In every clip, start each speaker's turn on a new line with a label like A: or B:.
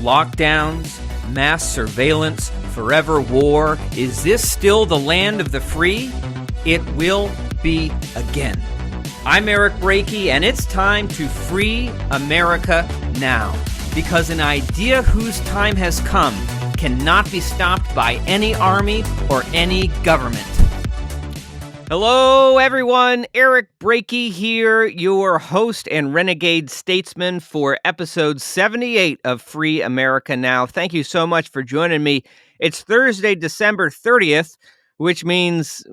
A: Lockdowns, mass surveillance, forever war. Is this still the land of the free? It will be again. I'm Eric Brakey, and it's time to free America now. Because an idea whose time has come cannot be stopped by any army or any government. Hello, everyone. Eric Brakey here, your host and renegade statesman for episode 78 of Free America Now. Thank you so much for joining me. It's Thursday, December 30th, which means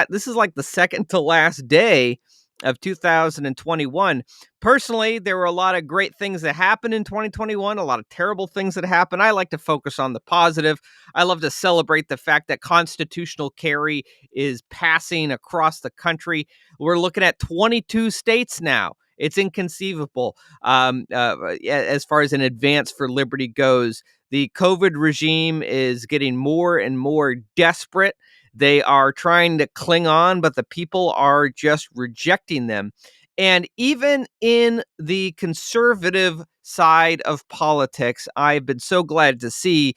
A: this is like the second to last day of 2021. Personally, there were a lot of great things that happened in 2021, a lot of terrible things that happened. I like to focus on the positive. I love to celebrate the fact that constitutional carry is passing across the country. We're looking at 22 states now. It's inconceivable as far as an advance for liberty goes. The COVID regime is getting more and more desperate. They are trying to cling on, but the people are just rejecting them. And even in the conservative side of politics, I've been so glad to see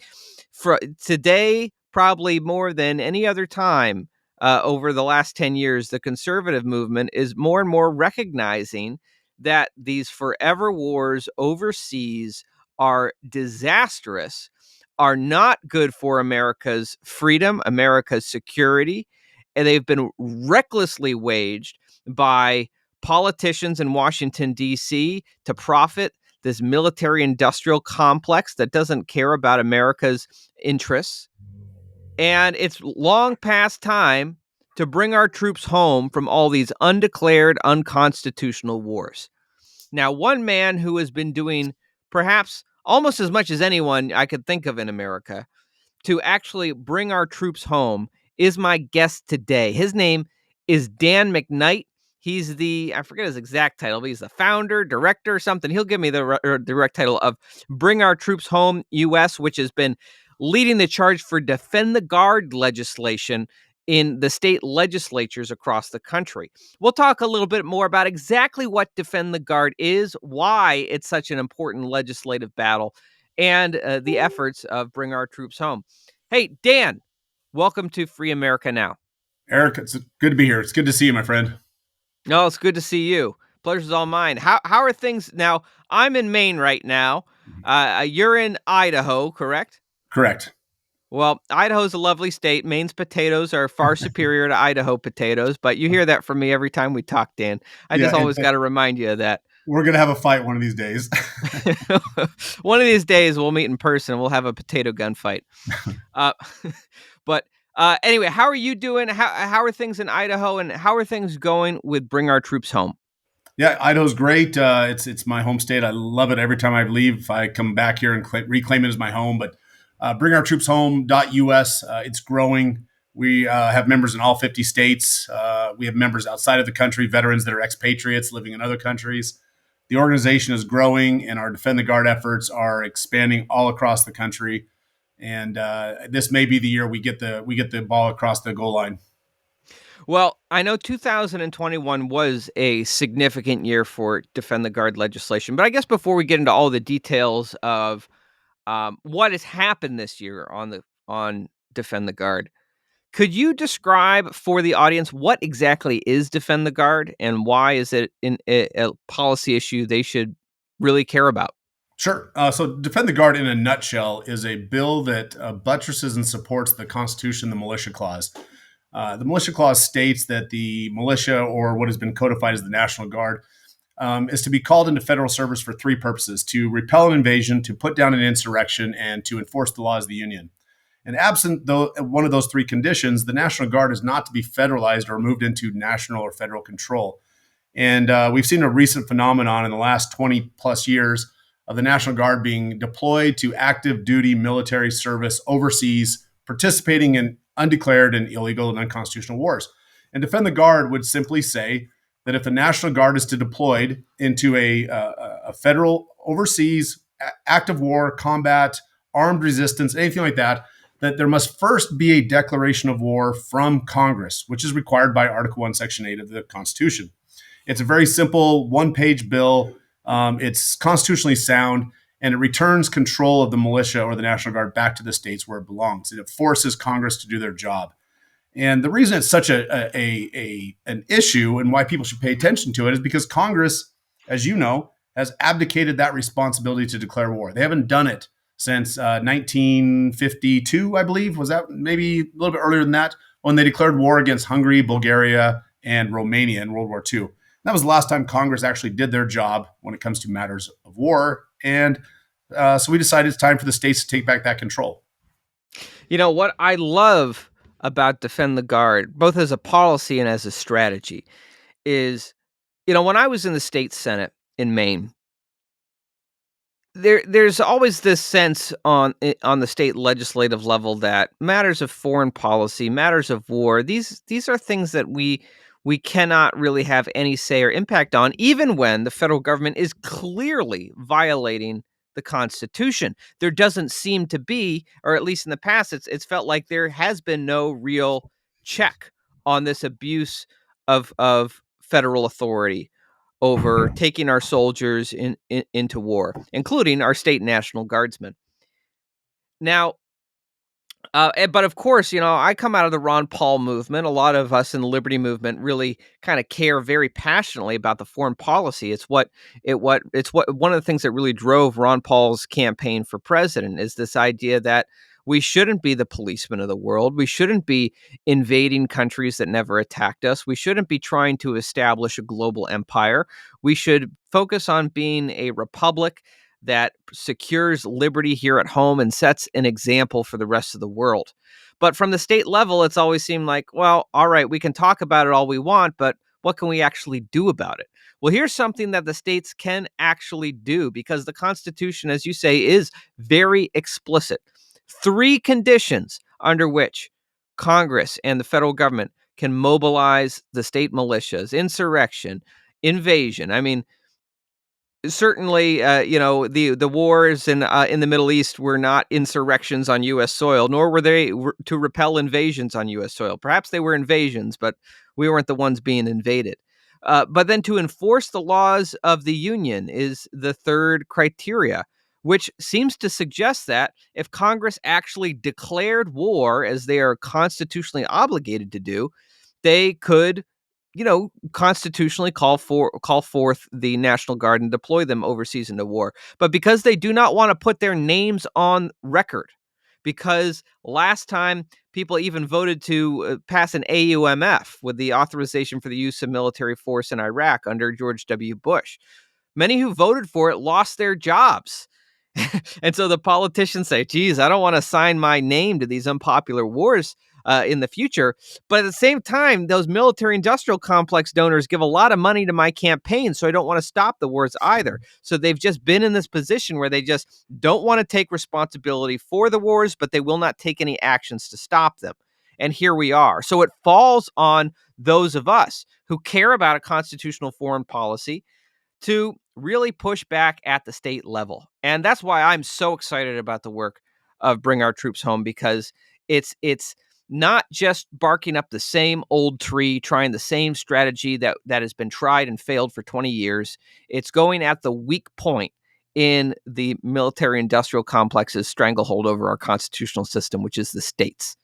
A: today, probably more than any other time over the last 10 years, the conservative movement is more and more recognizing that these forever wars overseas are disastrous, are not good for America's freedom, America's security, and they've been recklessly waged by politicians in Washington, D.C. to profit this military-industrial complex that doesn't care about America's interests. And it's long past time to bring our troops home from all these undeclared, unconstitutional wars. Now, one man who has been doing perhaps almost as much as anyone I could think of in America to actually bring our troops home is my guest today. His name is Dan McKnight. He's I forget his exact title, but he's the founder, director, or something. He'll give me the direct title of Bring Our Troops Home U.S., which has been leading the charge for Defend the Guard legislation in the state legislatures across the country. We'll talk a little bit more about exactly what Defend the Guard is, why it's such an important legislative battle, and the efforts of Bring Our Troops Home. Hey, Dan, welcome to Free America Now.
B: Eric, it's good to be here. It's good to see you, my friend.
A: No, it's good to see you. Pleasure's all mine. How are things now? I'm in Maine right now. You're in Idaho, correct?
B: Correct.
A: Well, Idaho's a lovely state. Maine's potatoes are far superior to Idaho potatoes, but you hear that from me every time we talk, Dan. I just always got to remind you of that.
B: We're going to have a fight one of these days.
A: One of these days, we'll meet in person. We'll have a potato gunfight. But anyway, how are you doing? How are things in Idaho, and how are things going with Bring Our Troops Home?
B: Yeah, Idaho's great. It's my home state. I love it every time I leave. I come back here and reclaim it as my home. But bringourtroopshome.us, it's growing. We have members in all 50 states. We have members outside of the country, veterans that are expatriates living in other countries. The organization is growing, and our Defend the Guard efforts are expanding all across the country. And this may be the year we get the ball across the goal line.
A: Well, I know 2021 was a significant year for Defend the Guard legislation, but I guess before we get into all the details of what has happened this year on Defend the Guard, could you describe for the audience what exactly is Defend the Guard and why is it a policy issue they should really care about?
B: Sure. So Defend the Guard in a nutshell is a bill that buttresses and supports the Constitution, the Militia Clause. The Militia Clause states that the militia, or what has been codified as the National Guard, is to be called into federal service for three purposes: to repel an invasion, to put down an insurrection, and to enforce the laws of the Union. And absent one of those three conditions, the National Guard is not to be federalized or moved into national or federal control. And we've seen a recent phenomenon in the last 20 plus years of the National Guard being deployed to active duty military service overseas, participating in undeclared and illegal and unconstitutional wars. And Defend the Guard would simply say that if the National Guard is to deployed into a federal overseas active war, combat, armed resistance, anything like that, that there must first be a declaration of war from Congress, which is required by Article 1, Section 8 of the Constitution. It's a very simple one-page bill. It's constitutionally sound. and it returns control of the militia or the National Guard back to the states where it belongs. It forces Congress to do their job. And the reason it's such an issue and why people should pay attention to it is because Congress, as you know, has abdicated that responsibility to declare war. They haven't done it since 1952, I believe. Was that maybe a little bit earlier than that, when they declared war against Hungary, Bulgaria, and Romania in World War II. That was the last time Congress actually did their job when it comes to matters of war. And so we decided it's time for the states to take back that control.
A: You know, what I love about Defend the Guard, both as a policy and as a strategy, is, when I was in the state Senate in Maine, there's always this sense on the state legislative level that matters of foreign policy, matters of war, these are things that we cannot really have any say or impact on, even when the federal government is clearly violating the Constitution. There doesn't seem to be, or at least in the past, it's felt like there has been no real check on this abuse of federal authority over taking our soldiers into war, including our state National Guardsmen. Now, but of course, I come out of the Ron Paul movement. A lot of us in the Liberty movement really kind of care very passionately about the foreign policy. It's what one of the things that really drove Ron Paul's campaign for president is this idea that we shouldn't be the policemen of the world. We shouldn't be invading countries that never attacked us. We shouldn't be trying to establish a global empire. We should focus on being a republic that secures liberty here at home and sets an example for the rest of the world. But from the state level, it's always seemed like, well, all right, we can talk about it all we want, but what can we actually do about it? Well, here's something that the states can actually do, because the Constitution, as you say, is very explicit. 3 conditions under which Congress and the federal government can mobilize the state militias: insurrection, invasion. I mean, certainly, the wars in the Middle East were not insurrections on U.S. soil, nor were they to repel invasions on U.S. soil. Perhaps they were invasions, but we weren't the ones being invaded. But then to enforce the laws of the Union is the third criteria, which seems to suggest that if Congress actually declared war, as they are constitutionally obligated to do, they could, constitutionally call forth the National Guard and deploy them overseas into war. But because they do not want to put their names on record, because last time people even voted to pass an AUMF with the authorization for the use of military force in Iraq under George W. Bush, many who voted for it lost their jobs. And so the politicians say, geez, I don't want to sign my name to these unpopular wars in the future. But at the same time, those military industrial complex donors give a lot of money to my campaign, so I don't want to stop the wars either. So they've just been in this position where they just don't want to take responsibility for the wars, but they will not take any actions to stop them. And here we are. So it falls on those of us who care about a constitutional foreign policy to really push back at the state level. And that's why I'm so excited about the work of Bring Our Troops Home, because it's not just barking up the same old tree, trying the same strategy that has been tried and failed for 20 years. It's going at the weak point in the military industrial complex's stranglehold over our constitutional system, which is the states.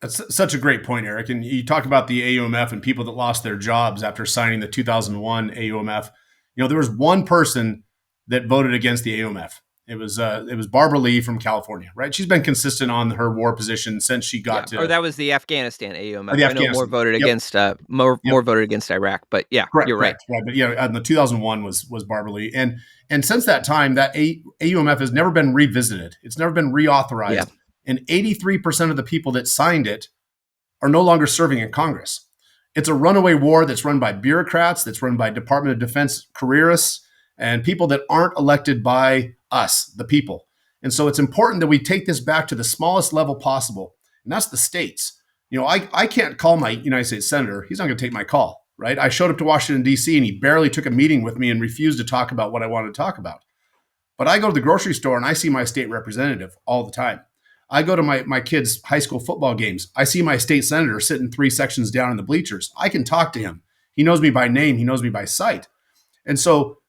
B: That's such a great point, Eric. And you talk about the AUMF and people that lost their jobs after signing the 2001 AUMF. There was one person that voted against the AUMF. It was Barbara Lee from California, right? She's been consistent on her war position since she got to.
A: Or that was the Afghanistan AUMF.
B: The
A: I know more voted against more voted against Iraq, but yeah,
B: correct,
A: you're right.
B: Right. But and the 2001 was Barbara Lee, and since that time, that AUMF has never been revisited. It's never been reauthorized.
A: Yeah.
B: And 83% of the people that signed it are no longer serving in Congress. It's a runaway war that's run by bureaucrats, that's run by Department of Defense careerists, and people that aren't elected by us, the people. And so it's important that we take this back to the smallest level possible, and that's the states. I can't call my United States Senator. He's not going to take my call, right? I showed up to Washington, D.C., and he barely took a meeting with me and refused to talk about what I wanted to talk about. But I go to the grocery store, and I see my state representative all the time. I go to my kids' high school football games. I see my state senator sitting 3 sections down in the bleachers. I can talk to him. He knows me by name. He knows me by sight. And so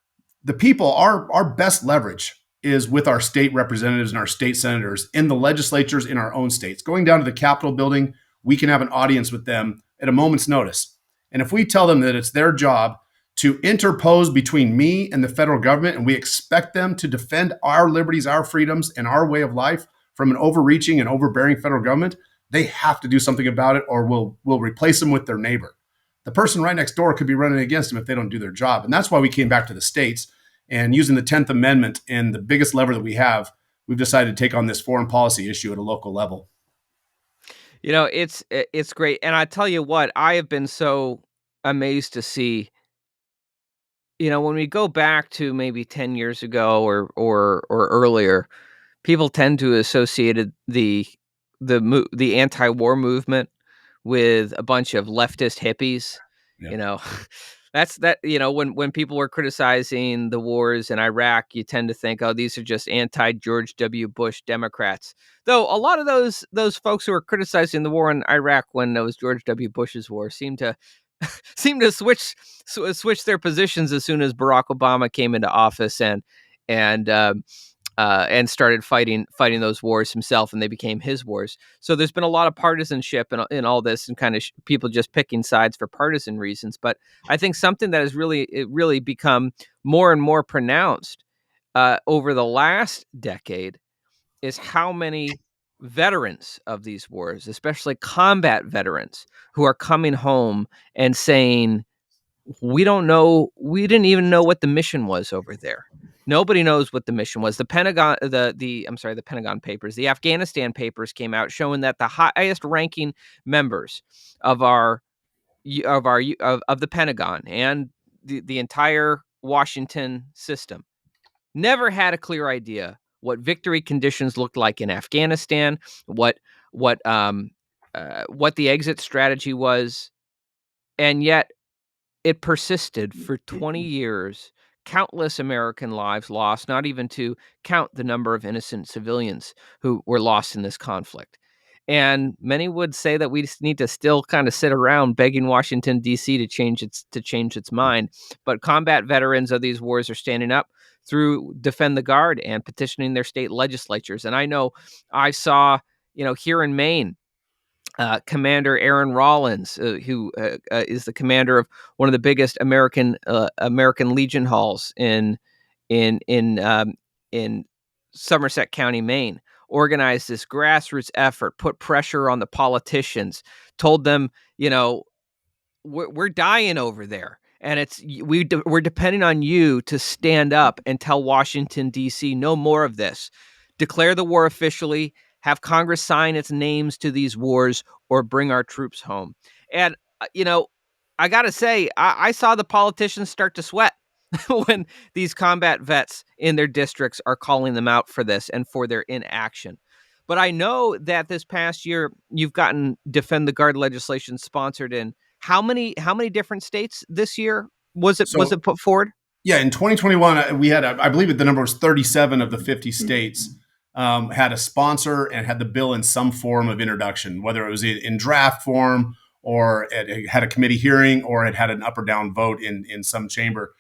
B: the people, our best leverage is with our state representatives and our state senators in the legislatures in our own states. Going down to the Capitol building, we can have an audience with them at a moment's notice. And if we tell them that it's their job to interpose between me and the federal government, and we expect them to defend our liberties, our freedoms, and our way of life from an overreaching and overbearing federal government, they have to do something about it, or we'll replace them with their neighbor. The person right next door could be running against them if they don't do their job. And that's why we came back to the states, and using the 10th Amendment and the biggest lever that we have, we've decided to take on this foreign policy issue at a local level.
A: It's great, and I tell you what, I have been so amazed to see, when we go back to maybe 10 years ago or earlier, people tend to associated the anti-war movement with a bunch of leftist hippies,
B: Yeah.
A: you know. When people were criticizing the wars in Iraq, you tend to think, "Oh, these are just anti-George W. Bush Democrats." Though a lot of those folks who were criticizing the war in Iraq when it was George W. Bush's war seem to switch their positions as soon as Barack Obama came into office and and started fighting those wars himself, and they became his wars. So there's been a lot of partisanship in all this, and kind of people just picking sides for partisan reasons. But I think something that has really become more and more pronounced over the last decade is how many veterans of these wars, especially combat veterans, who are coming home and saying, we don't know. We didn't even know what the mission was over there. Nobody knows what the mission was. The Pentagon, the Pentagon Papers, the Afghanistan papers came out showing that the highest ranking members of of the Pentagon and the entire Washington system never had a clear idea what victory conditions looked like in Afghanistan, what what um what the exit strategy was, and yet it persisted for 20 years, countless American lives lost, not even to count the number of innocent civilians who were lost in this conflict. And many would say that we just need to still kind of sit around begging Washington D.C. to change its mind. But combat veterans of these wars are standing up through Defend the Guard and petitioning their state legislatures. And I know I saw, here in Maine, Commander Aaron Rollins, who is the commander of one of the biggest American Legion halls in Somerset County, Maine, organized this grassroots effort, put pressure on the politicians, told them, we're dying over there, and we're depending on you to stand up and tell Washington D.C. no more of this. Declare the war officially. Have Congress sign its names to these wars, or bring our troops home. And I gotta say, I saw the politicians start to sweat when these combat vets in their districts are calling them out for this and for their inaction. But I know that this past year you've gotten Defend the Guard legislation sponsored in how many different states this year was it
B: So
A: put forward?
B: yeah, in 2021, we had, I believe the number was 37 of the 50 states had a sponsor and had the bill in some form of introduction, whether it was in draft form or it had a committee hearing or it had an up or down vote in some chamber.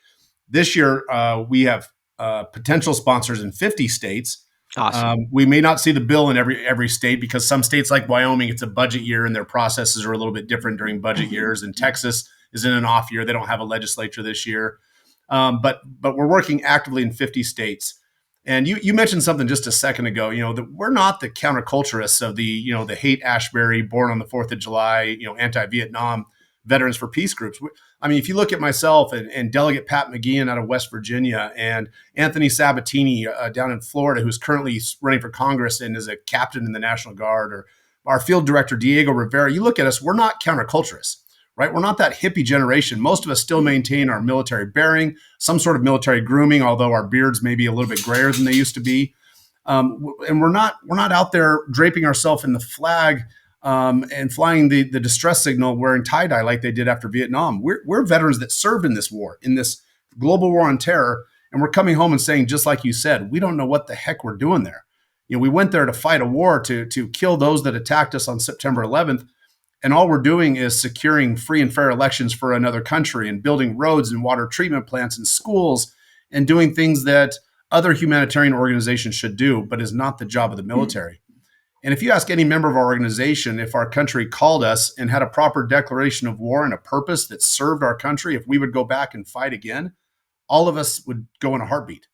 B: This year, we have potential sponsors in 50 states.
A: Awesome.
B: We may not see the bill in every state because some states like Wyoming, it's a budget year and their processes are a little bit different during budget years. And Texas is in an off year; they don't have a legislature this year. But we're working actively in 50 states. And you mentioned something just a second ago. That we're not the counterculturists of the hate Ashbury, born on the 4th of July, anti-Vietnam veterans for peace groups. I mean, if you look at myself and Delegate Pat McGeehan out of West Virginia and Anthony Sabatini down in Florida, who's currently running for Congress and is a captain in the National Guard, or our field director, Diego Rivera, you look at us, we're not counterculturists, right? We're not that hippie generation. Most of us still maintain our military bearing, some sort of military grooming, although our beards may be a little bit grayer than they used to be. And we're not out there draping ourselves in the flag and flying the distress signal wearing tie-dye like they did after Vietnam. We're veterans that served in this war, in this global war on terror, and we're coming home and saying, just like you said, we don't know what the heck we're doing there. We went there to fight a war, to kill those that attacked us on September 11th, and all we're doing is securing free and fair elections for another country and building roads and water treatment plants and schools and doing things that other humanitarian organizations should do, but is not the job of the military. And if you ask any member of our organization, if our country called us and had a proper declaration of war and a purpose that served our country, if we would go back and fight again, all of us would go in a heartbeat.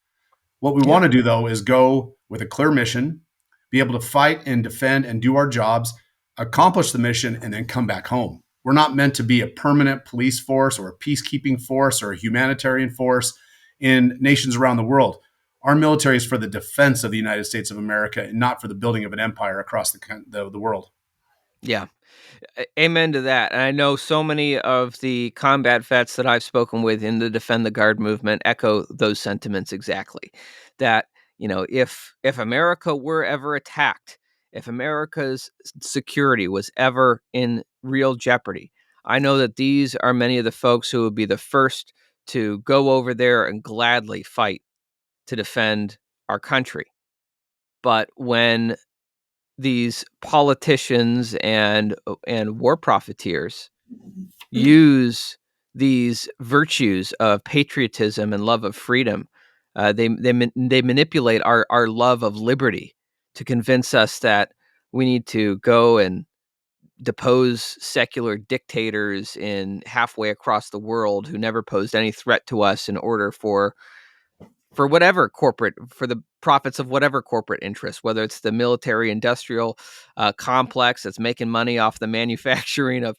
B: What we want to do, though, is go with a clear mission, be able to fight and defend and do our jobs, accomplish the mission, and then come back home. We're not meant to be a permanent police force or a peacekeeping force or a humanitarian force in nations around the world. Our military is for the defense of the United States of America and not for the building of an empire across the world.
A: Yeah. Amen to that. And I know so many of the combat vets that I've spoken with in the Defend the Guard movement echo those sentiments exactly. That, if America were ever attacked, if America's security was ever in real jeopardy, I know that these are many of the folks who would be the first to go over there and gladly fight to defend our country. But when these politicians and war profiteers use these virtues of patriotism and love of freedom, they manipulate our love of liberty to convince us that we need to go and depose secular dictators in halfway across the world who never posed any threat to us in order for the profits of whatever corporate interest, whether it's the military industrial complex that's making money off the manufacturing of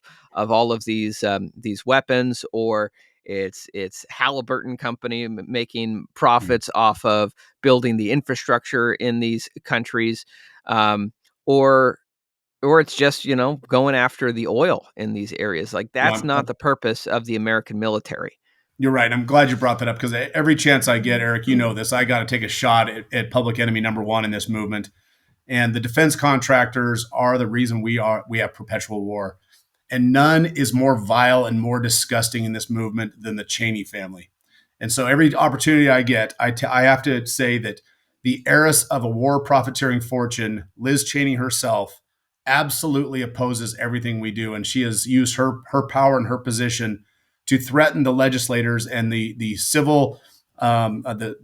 A: all of these weapons, or it's Halliburton company making profits off of building the infrastructure in these countries, um, or it's just going after the oil in these areas. Like, that's
B: No,
A: not the purpose of the American military.
B: you're right. I'm glad you brought that up because every chance I get, Eric, you know this, I got to take a shot at public enemy number one in this movement. And the defense contractors are the reason we have perpetual war. And none is more vile and more disgusting in this movement than the Cheney family. And so every opportunity I get, I have to say that the heiress of a war profiteering fortune, Liz Cheney herself, absolutely opposes everything we do. And she has used her power and her position to threaten the legislators and the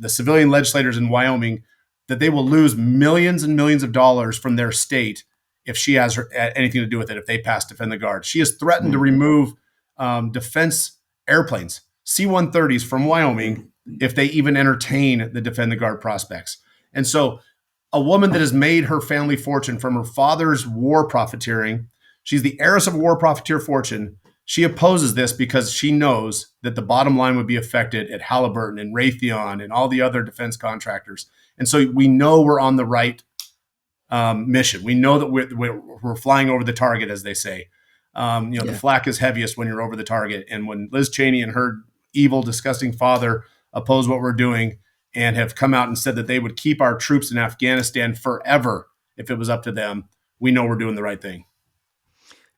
B: civilian legislators in Wyoming that they will lose millions and millions of dollars from their state if she has anything to do with it, if they pass Defend the Guard. She has threatened to remove defense airplanes, C-130s from Wyoming, if they even entertain the Defend the Guard prospects. And so a woman that has made her family fortune from her father's war profiteering, she's the heiress of a war profiteer fortune. She opposes this because she knows that the bottom line would be affected at Halliburton and Raytheon and all the other defense contractors. And so we know we're on the right mission. We know that we're flying over the target, as they say. The flak is heaviest when you're over the target. And when Liz Cheney and her evil, disgusting father oppose what we're doing and have come out and said that they would keep our troops in Afghanistan forever if it was up to them, we know we're doing the right thing.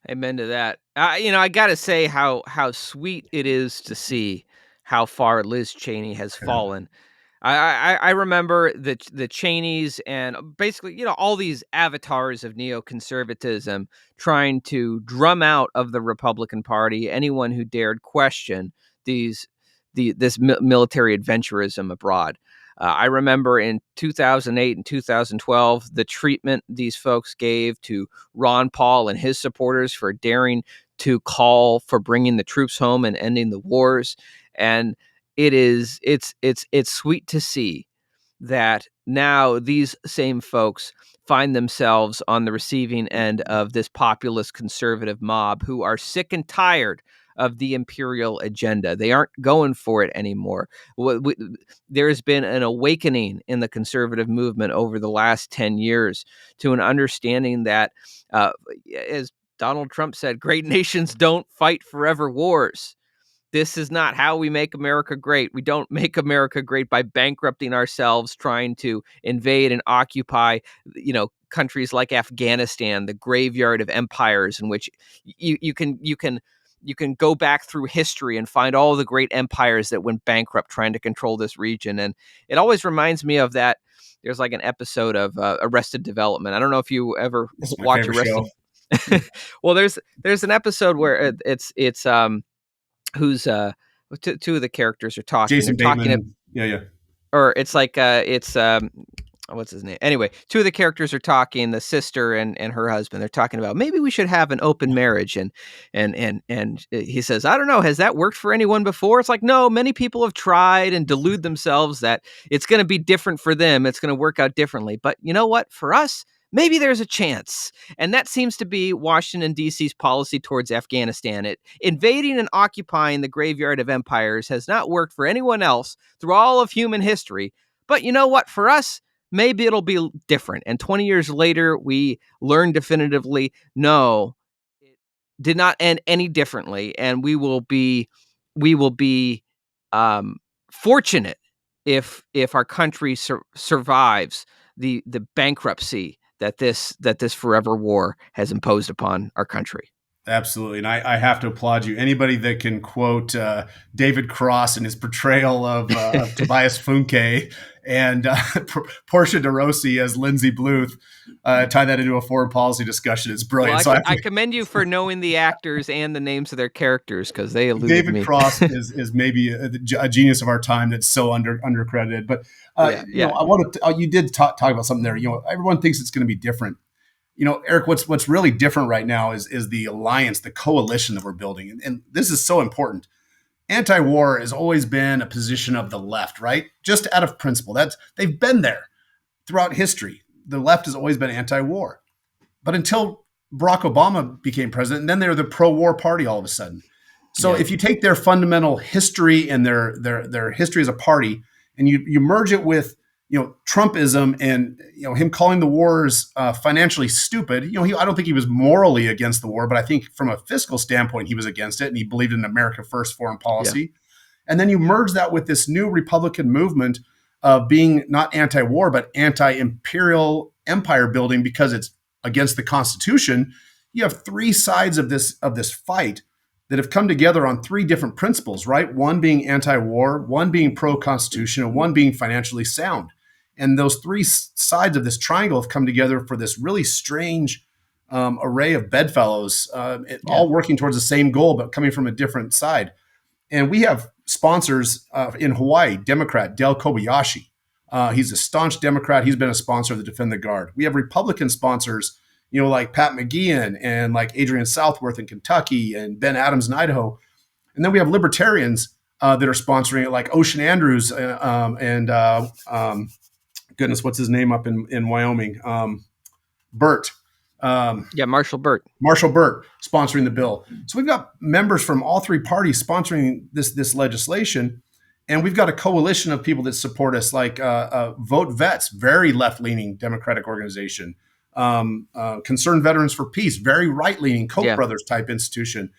A: Amen to that. I got to say how sweet it is to see how far Liz Cheney has fallen. I remember the Cheneys and basically all these avatars of neoconservatism trying to drum out of the Republican Party anyone who dared question this military adventurism abroad. I remember in 2008 and 2012 the treatment these folks gave to Ron Paul and his supporters for daring to call for bringing the troops home and ending the wars. And it's sweet to see that now these same folks find themselves on the receiving end of this populist conservative mob who are sick and tired of the imperial agenda. They aren't going for it anymore. There has been an awakening in the conservative movement over the last 10 years to an understanding that, as Donald Trump said, great nations don't fight forever wars. This is not how we make America great. We don't make America great by bankrupting ourselves, trying to invade and occupy, countries like Afghanistan, the graveyard of empires, in which you can go back through history and find all the great empires that went bankrupt trying to control this region. And it always reminds me of that. There's like an episode of Arrested Development. I don't know if you ever watch Arrested. Well, there's an episode where it's who's two of the characters are talking.
B: Jason
A: They're talking.
B: Bateman. Yeah.
A: or it's like it's what's his name? Anyway, two of the characters are talking, the sister and her husband. They're talking about maybe we should have an open marriage, and he says, I don't know, has that worked for anyone before? It's like, no, many people have tried and delude themselves that it's going to be different for them. It's going to work out differently. But you know what? For us, maybe there's a chance. And that seems to be Washington, D.C.'s policy towards Afghanistan. Invading and occupying the graveyard of empires has not worked for anyone else through all of human history. But you know what? For us, maybe it'll be different. And 20 years later, we learn definitively, no, it did not end any differently. And we will be um, fortunate if our country survives the bankruptcy that this forever war has imposed upon our country.
B: Absolutely. And I have to applaud you. Anybody that can quote David Cross in his portrayal of Tobias Funke and Portia de Rossi as Lindsay Bluth, tie that into a foreign policy discussion is brilliant.
A: Well, I commend you for knowing the actors and the names of their characters because they eluded
B: David
A: me.
B: Cross is maybe a genius of our time that's so undercredited. But
A: Yeah.
B: I want to. You did talk about something there. Everyone thinks it's going to be different. Eric, what's really different right now is the alliance, the coalition that we're building, and this is so important. Anti-war has always been a position of the left, right? Just out of principle. They've been there throughout history. The left has always been anti-war, but until Barack Obama became president, and then they're the pro-war party all of a sudden. So if you take their fundamental history and their history as a party, and you merge it with Trumpism and him calling the wars financially stupid. I don't think he was morally against the war, but I think from a fiscal standpoint he was against it, and he believed in America First foreign policy. Yeah. And then you merge that with this new Republican movement of being not anti-war but anti-imperial empire building because it's against the Constitution. You have three sides of this fight that have come together on three different principles, right? One being anti-war, one being pro-Constitution, and one being financially sound. And those three sides of this triangle have come together for this really strange array of bedfellows, all working towards the same goal, but coming from a different side. And we have sponsors in Hawaii, Democrat Del Kobayashi. He's a staunch Democrat. He's been a sponsor of the Defend the Guard. We have Republican sponsors, like Pat McGeehan and like Adrian Southworth in Kentucky and Ben Adams in Idaho. And then we have libertarians that are sponsoring it, like Ocean Andrews and goodness, what's his name up in Wyoming? Burt.
A: Marshall Burt.
B: Marshall Burt sponsoring the bill. So we've got members from all three parties sponsoring this legislation. And we've got a coalition of people that support us, like Vote Vets, very left-leaning Democratic organization. Concerned Veterans for Peace, very right-leaning Koch brothers type institution.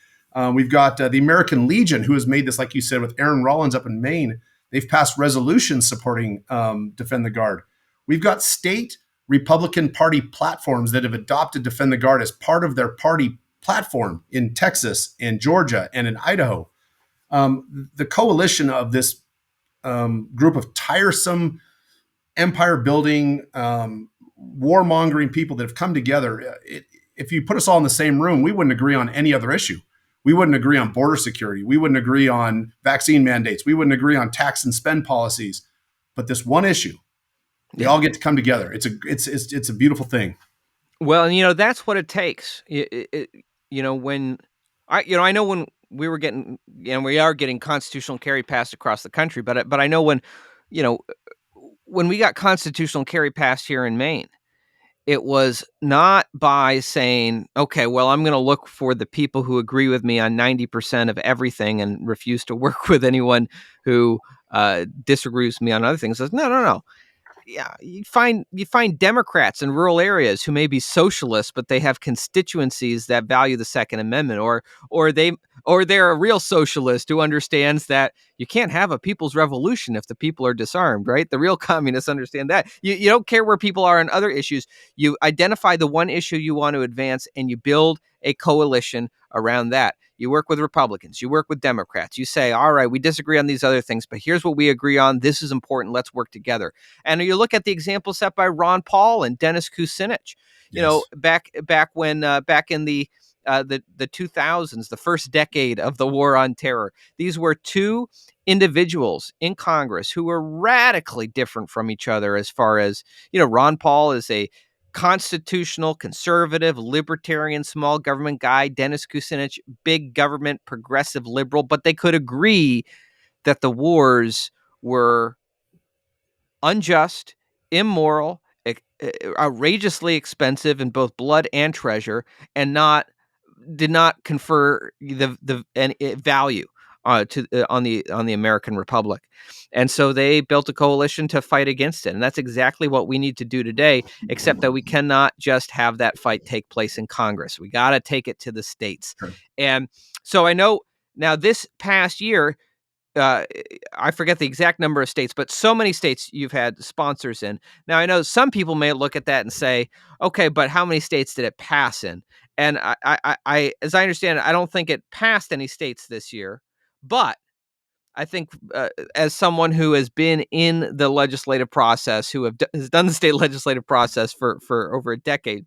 B: We've got the American Legion, who has made this, like you said, with Aaron Rollins up in Maine. They've passed resolutions supporting Defend the Guard. We've got state Republican Party platforms that have adopted Defend the Guard as part of their party platform in Texas, in Georgia, and in Idaho. The coalition of this group of tiresome, empire-building, warmongering people that have come together, if you put us all in the same room, we wouldn't agree on any other issue. We wouldn't agree on border security. We wouldn't agree on vaccine mandates. We wouldn't agree on tax and spend policies. But this one issue, they all get to come together. It's a beautiful thing.
A: Well, that's what it takes. When I know when we were getting, we are getting constitutional carry passed across the country, but I know when we got constitutional carry passed here in Maine, it was not by saying, okay, well, I'm going to look for the people who agree with me on 90% of everything and refuse to work with anyone who disagrees with me on other things. No. Yeah, you find Democrats in rural areas who may be socialists, but they have constituencies that value the Second Amendment, or they're a real socialist who understands that you can't have a people's revolution if the people are disarmed, right? The real communists understand that. You don't care where people are on other issues. You identify the one issue you want to advance, and you build a coalition around that. You work with Republicans, you work with Democrats. You say, all right, we disagree on these other things, but here's what we agree on. This is important. Let's work together. And you look at the example set by Ron Paul and Dennis Kucinich. Back in the the 2000s, the first decade of the war on terror. These were two individuals in Congress who were radically different from each other as far as, Ron Paul is a constitutional, conservative, libertarian, small government guy. Dennis Kucinich, big government, progressive liberal, but they could agree that the wars were unjust, immoral, outrageously expensive in both blood and treasure, and did not confer the any value to on the American Republic. And so they built a coalition to fight against it. And that's exactly what we need to do today, except that we cannot just have that fight take place in Congress. We got to take it to the states.
B: Sure.
A: And so I know now this past year, uh, I forget the exact number of states, but so many states you've had sponsors in. Now, I know some people may look at that and say, okay, but how many states did it pass in? And as I understand it, I don't think it passed any states this year. But I think, as someone who has been in the legislative process, who has done the state legislative process for over a decade,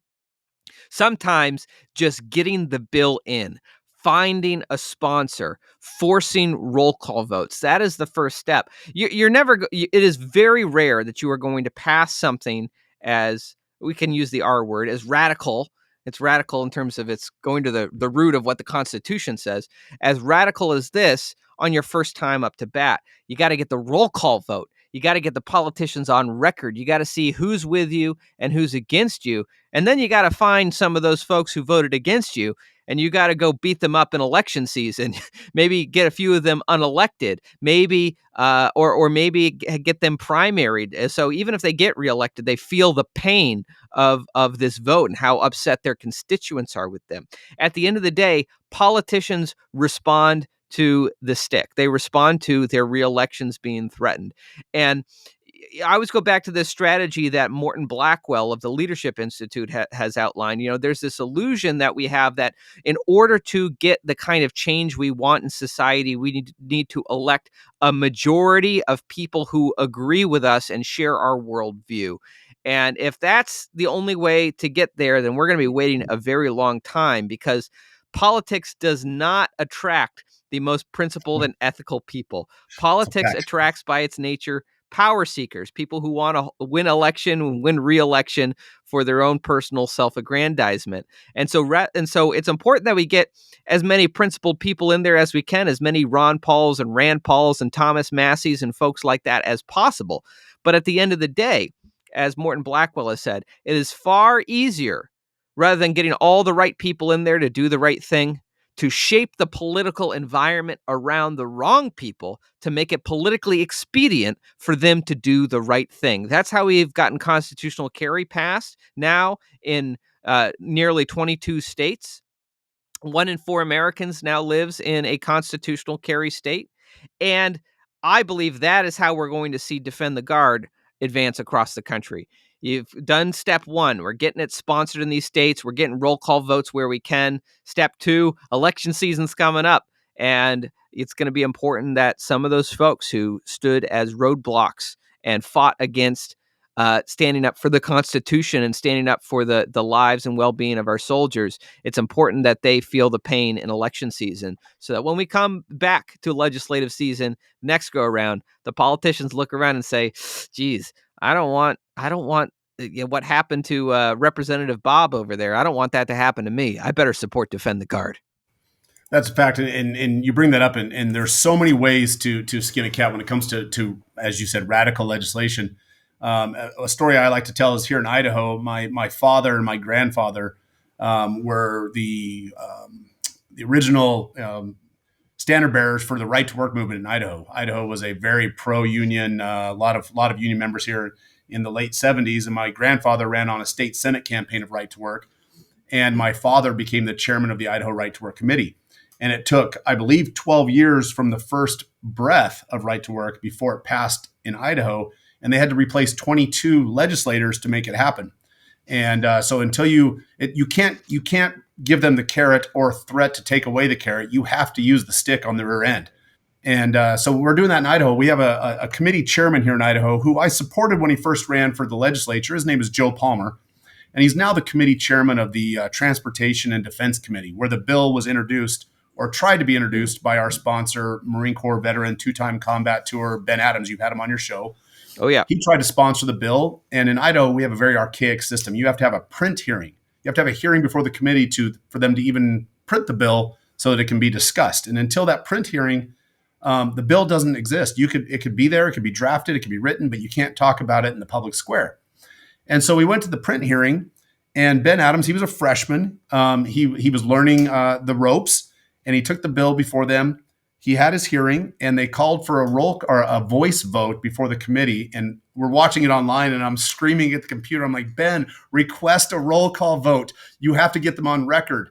A: sometimes just getting the bill in, finding a sponsor, forcing roll call votes, that is the first step. You're never, it is very rare that you are going to pass something, as we can use the R word, as radical. It's radical in terms of it's going to the root of what the Constitution says, as radical as this on your first time up to bat. You got to get the roll call vote. You got to get the politicians on record. You got to see who's with you and who's against you. And then you got to find some of those folks who voted against you, and you got to go beat them up in election season. Maybe get a few of them unelected, maybe, or maybe get them primaried. So even if they get reelected, they feel the pain of this vote and how upset their constituents are with them. At the end of the day, politicians respond to the stick. They respond to their reelections being threatened. And I always go back to this strategy that Morton Blackwell of the Leadership Institute has outlined. There's this illusion that we have that in order to get the kind of change we want in society, we need to elect a majority of people who agree with us and share our worldview. And if that's the only way to get there, then we're going to be waiting a very long time, because politics does not attract the most principled and ethical people. Politics attracts, by its nature, power seekers, people who want to win election, win re-election for their own personal self-aggrandizement. And so it's important that we get as many principled people in there as we can, as many Ron Pauls and Rand Pauls and Thomas Masseys and folks like that as possible. But at the end of the day, as Morton Blackwell has said, it is far easier, rather than getting all the right people in there to do the right thing, to shape the political environment around the wrong people to make it politically expedient for them to do the right thing. That's how we've gotten constitutional carry passed now in nearly 22 states. 1 in 4 Americans now lives in a constitutional carry state. And I believe that is how we're going to see Defend the Guard advance across the country. You've done step 1. We're getting it sponsored in these states. We're getting roll call votes where we can. Step 2, election season's coming up. And it's going to be important that some of those folks who stood as roadblocks and fought against standing up for the Constitution and standing up for the lives and well-being of our soldiers, it's important that they feel the pain in election season, so that when we come back to legislative season next go around, the politicians look around and say, geez, I don't want what happened to Representative Bob over there. I don't want that to happen to me. I better support Defend the Guard.
B: That's a fact, and you bring that up, and there's so many ways to skin a cat when it comes to, as you said, radical legislation. A story I like to tell is here in Idaho. My father and my grandfather were the original standard bearers for the right to work movement in Idaho. Idaho was a very pro-union, a lot of union members here in the late 70s, and my grandfather ran on a state Senate campaign of right to work, and my father became the chairman of the Idaho Right to Work Committee. And it took, I believe, 12 years from the first breath of right to work before it passed in Idaho, and they had to replace 22 legislators to make it happen. And so until you can't give them the carrot or threat to take away the carrot. You have to use the stick on the rear end. And so we're doing that in Idaho. We have a committee chairman here in Idaho who I supported when he first ran for the legislature. His name is Joe Palmer. and he's now the committee chairman of the Transportation and Defense Committee, where the bill was introduced or tried to be introduced by our sponsor, Marine Corps veteran, two-time combat tour, Ben Adams. You've had him on your show.
A: Oh, yeah.
B: He tried to sponsor the bill, and in Idaho, we have a very archaic system. You have to have a print hearing. You have to have a hearing before the committee for them to even print the bill so that it can be discussed. And until that print hearing, the bill doesn't exist. It could be there, it could be drafted, it could be written, but you can't talk about it in the public square. And so we went to the print hearing, and Ben Adams, he was a freshman. He was learning the ropes, and he took the bill before them. He had his hearing, and they called for a voice vote before the committee. And we're watching it online, and I'm screaming at the computer. I'm like, Ben, request a roll call vote. You have to get them on record.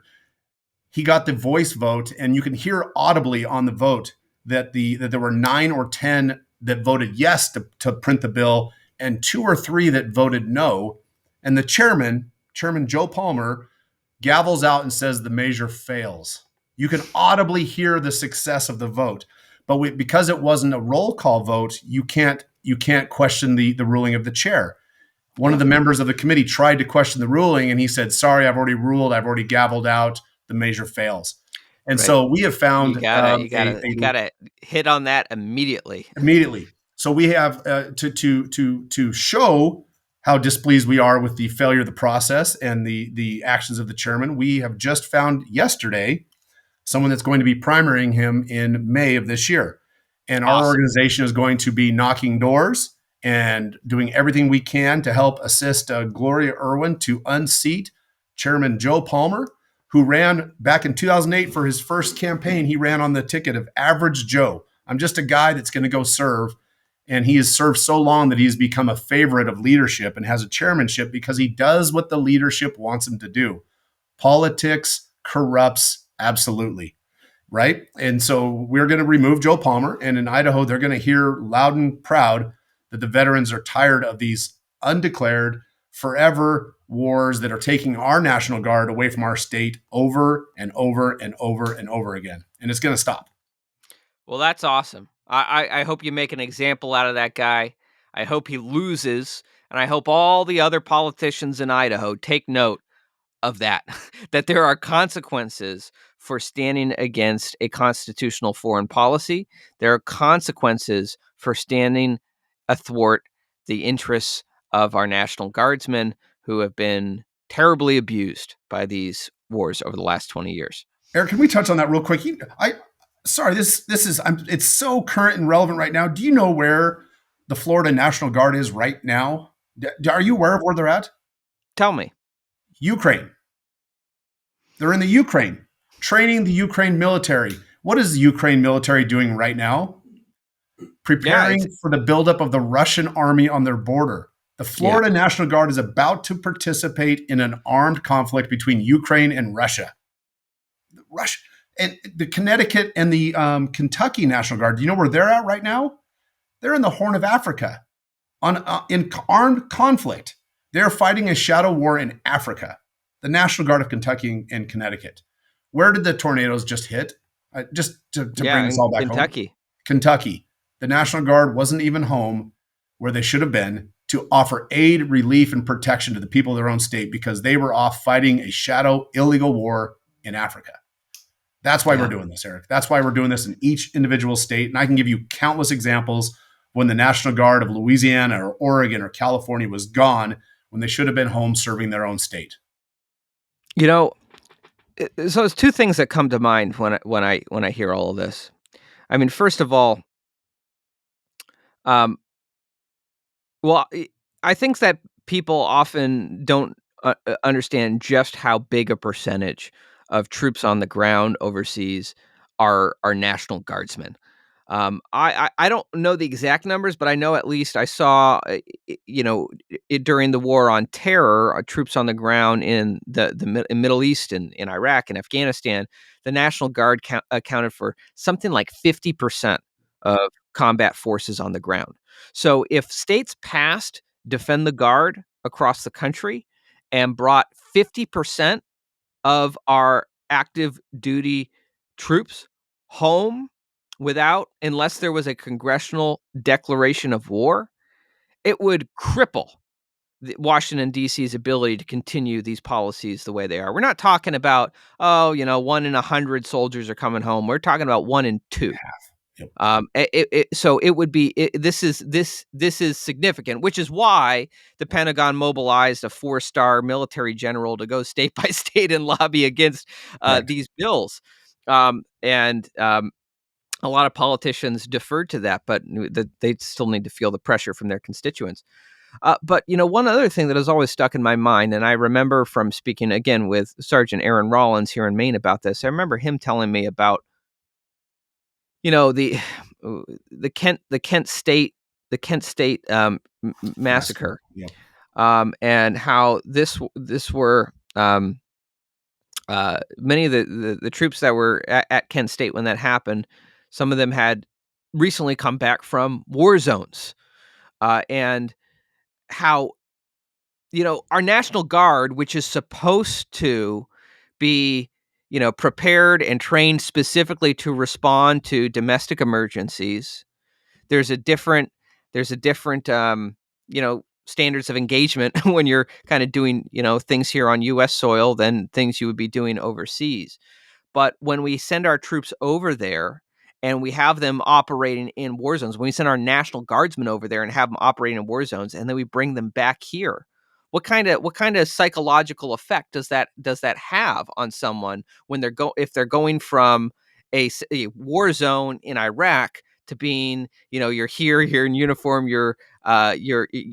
B: He got the voice vote, and you can hear audibly on the vote that there were 9 or 10 that voted yes to print the bill, and 2 or 3 that voted no. And the Chairman Joe Palmer, gavels out and says the measure fails. You can audibly hear the success of the vote, but because it wasn't a roll call vote, you can't question the ruling of the chair. One of the members of the committee tried to question the ruling, and he said, "Sorry, I've already ruled. I've already gavelled out. The measure fails." And
A: Right.
B: so we have found
A: You gotta hit on that immediately.
B: So we have to show how displeased we are with the failure of the process and the actions of the chairman. We have just found yesterday someone that's going to be primarying him in May of this year. And our organization is going to be knocking doors and doing everything we can to help assist Gloria Irwin to unseat Chairman Joe Palmer, who ran back in 2008 for his first campaign. He ran on the ticket of Average Joe. I'm just a guy that's going to go serve. And he has served so long that he's become a favorite of leadership and has a chairmanship because he does what the leadership wants him to do. Politics corrupts absolutely, right? And so we're going to remove Joe Palmer. And in Idaho, they're going to hear loud and proud that the veterans are tired of these undeclared, forever wars that are taking our National Guard away from our state over and over and over and over again. And it's going to stop.
A: Well, that's awesome. I hope you make an example out of that guy. I hope he loses, and I hope all the other politicians in Idaho take note of that, that there are consequences for standing against a constitutional foreign policy. There are consequences for standing athwart the interests of our National Guardsmen who have been terribly abused by these wars over the last 20 years.
B: Eric, can we touch on that real quick? Sorry, it's so current and relevant right now. Do you know where the Florida National Guard is right now? Are you aware of where they're at?
A: Tell me.
B: Ukraine. They're in the Ukraine, training the Ukraine military. What is the Ukraine military doing right now? Preparing for the buildup of the Russian army on their border. The Florida National Guard is about to participate in an armed conflict between Ukraine and Russia. And the Connecticut and the Kentucky National Guard, do you know where they're at right now? They're in the Horn of Africa in armed conflict. They're fighting a shadow war in Africa. The National Guard of Kentucky and Connecticut. Where did the tornadoes just hit? Just to bring this all back home. Kentucky. The National Guard wasn't even home where they should have been to offer aid, relief, and protection to the people of their own state because they were off fighting a shadow illegal war in Africa. That's why we're doing this, Eric. That's why we're doing this in each individual state. And I can give you countless examples when the National Guard of Louisiana or Oregon or California was gone when they should have been home serving their own state.
A: You know, so there's two things that come to mind when I hear all of this. I mean, first of all, well, I think that people often don't understand just how big a percentage of troops on the ground overseas are National Guardsmen. I don't know the exact numbers, but I know at least I saw, during the war on terror, troops on the ground in the Middle East and in Iraq and Afghanistan, the National Guard accounted for something like 50% of combat forces on the ground. So if states passed Defend the Guard across the country and brought 50% of our active duty troops home unless there was a congressional declaration of war, it would cripple Washington D.C.'s ability to continue these policies the way they are. We're not talking about, oh, 1 in 100 soldiers are coming home. We're talking about 1 in 2.
B: Yep.
A: So it would be this is significant, which is why the Pentagon mobilized a 4-star military general to go state by state and lobby against
B: Correct.
A: these bills. And a lot of politicians deferred to that, but they still need to feel the pressure from their constituents. But one other thing that has always stuck in my mind, and I remember from speaking again with Sergeant Aaron Rollins here in Maine about this. I remember him telling me about the the Kent State
B: Massacre.
A: massacre,
B: Yep.
A: and how this were many of the troops that were at Kent State when that happened. Some of them had recently come back from war zones, and how our National Guard, which is supposed to be, prepared and trained specifically to respond to domestic emergencies. There's a different, standards of engagement when you're kind of doing, things here on U.S. soil than things you would be doing overseas. But when we send our troops over there and we have them operating in war zones, when we send our National Guardsmen over there and have them operating in war zones, and then we bring them back here, what kind of psychological effect does that have on someone when if they're going from a war zone in Iraq to being, you're here, you're in uniform, you're in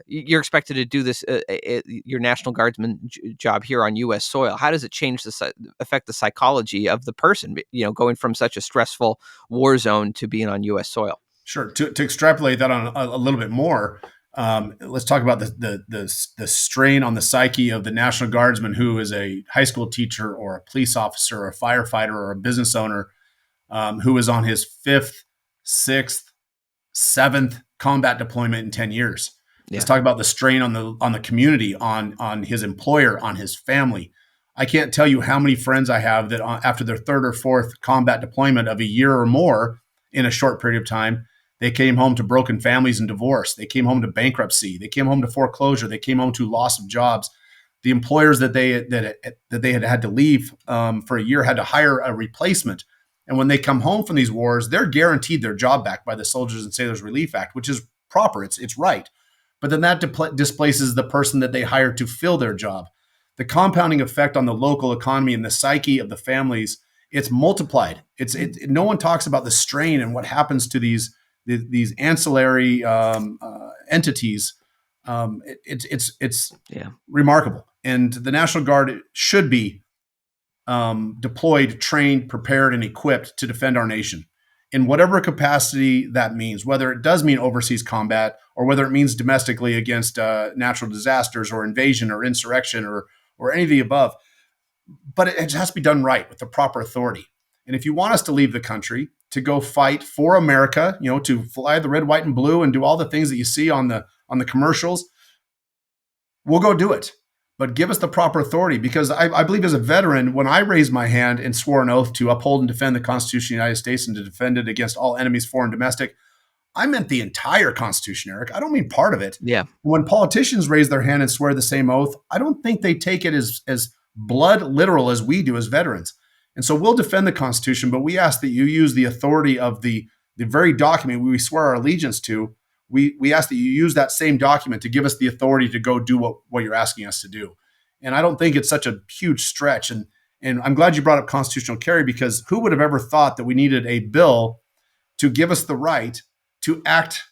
A: you're expected to do this, your National Guardsman job here on U.S. soil. How does it affect the psychology of the person, going from such a stressful war zone to being on U.S. soil?
B: Sure. To extrapolate that on a little bit more, let's talk about the strain on the psyche of the National Guardsman who is a high school teacher or a police officer or a firefighter or a business owner, who is on his fifth, sixth, seventh combat deployment in 10 years.
A: Yeah.
B: Let's talk about the strain on the community, on his employer, on his family. I can't tell you how many friends I have that after their third or fourth combat deployment of a year or more in a short period of time, they came home to broken families and divorce. They came home to bankruptcy. They came home to foreclosure. They came home to loss of jobs. The employers that they had to leave for a year had to hire a replacement. And when they come home from these wars, they're guaranteed their job back by the Soldiers and Sailors Relief Act, which is proper. It's right. But then that displaces the person that they hired to fill their job. The compounding effect on the local economy and the psyche of the families, it's multiplied. No one talks about the strain and what happens to these ancillary entities. It's remarkable. And the National Guard should be deployed, trained, prepared, and equipped to defend our nation in whatever capacity that means, whether it does mean overseas combat or whether it means domestically against natural disasters or invasion or insurrection or any of the above. But it has to be done right with the proper authority. And if you want us to leave the country to go fight for America, to fly the red, white, and blue and do all the things that you see on the commercials, we'll go do it. But give us the proper authority, because I believe as a veteran, when I raised my hand and swore an oath to uphold and defend the Constitution of the United States and to defend it against all enemies, foreign and domestic, I meant the entire Constitution, Eric. I don't mean part of it.
A: Yeah.
B: When politicians raise their hand and swear the same oath, I don't think they take it as blood literal as we do as veterans. And so we'll defend the Constitution, but we ask that you use the authority of the very document we swear our allegiance to. We ask that you use that same document to give us the authority to go do what you're asking us to do. And I don't think it's such a huge stretch. And I'm glad you brought up constitutional carry, because who would have ever thought that we needed a bill to give us the right to act